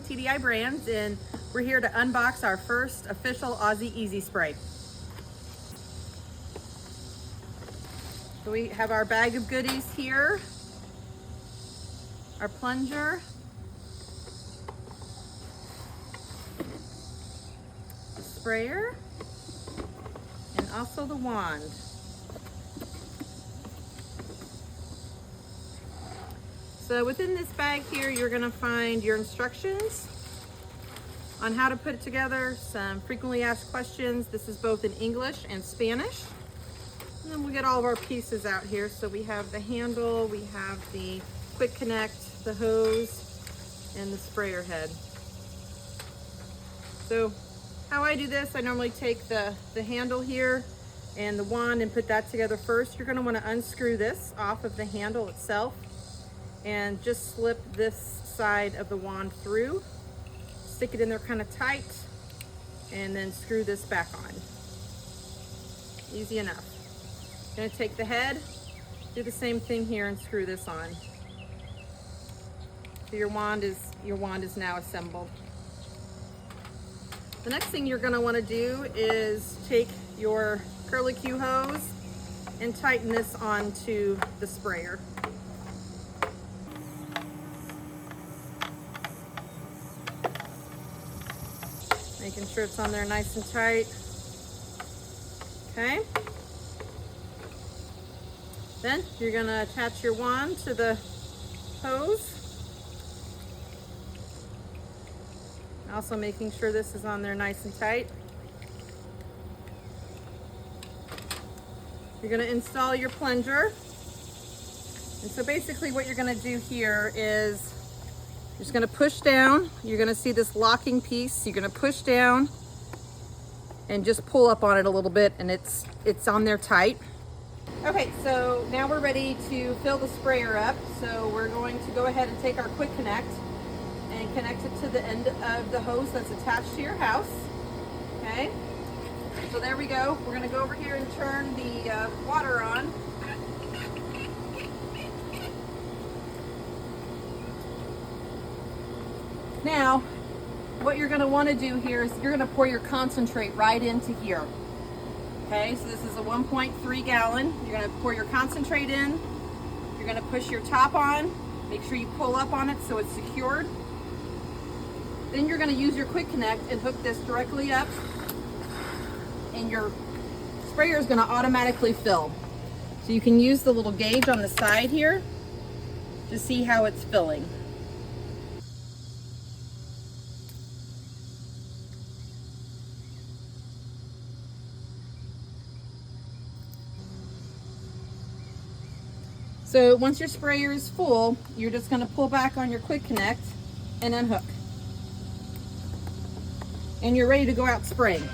TDI brands, and we're here to unbox our first official Aussie EzySpray. So we have our bag of goodies here, our plunger, the sprayer, and also the wand. So within this bag here, you're gonna find your instructions on how to put it together, some frequently asked questions. This is both in English and Spanish. And then we'll get all of our pieces out here. So we have the handle, we have the quick connect, the hose, and the sprayer head. So how I do this, I normally take the handle here and the wand and put that together first. You're gonna wanna unscrew this off of the handle itself and just slip this side of the wand through, stick it in there kind of tight, and then screw this back on. Easy enough. Gonna take the head, do the same thing here and screw this on. So your wand is now assembled. The next thing you're gonna wanna do is take your curlicue hose and tighten this onto the sprayer. Making sure it's on there nice and tight. Okay. Then you're gonna attach your wand to the hose. Also making sure this is on there nice and tight. You're gonna install your plunger. And so basically what you're gonna do here is you're just gonna push down. You're gonna see this locking piece. You're gonna push down and just pull up on it a little bit, and it's on there tight. Okay, so now we're ready to fill the sprayer up. So we're going to go ahead and take our quick connect and connect it to the end of the hose that's attached to your house. Okay, so there we go. We're gonna go over here and turn the water on. Now, what you're gonna wanna do here is you're gonna pour your concentrate right into here. Okay, so this is a 1.3 gallon. You're gonna pour your concentrate in. You're gonna push your top on. Make sure you pull up on it so it's secured. Then you're gonna use your quick connect and hook this directly up, and your sprayer is gonna automatically fill. So you can use the little gauge on the side here to see how it's filling. So once your sprayer is full, you're just gonna pull back on your quick connect and unhook. And you're ready to go out spraying.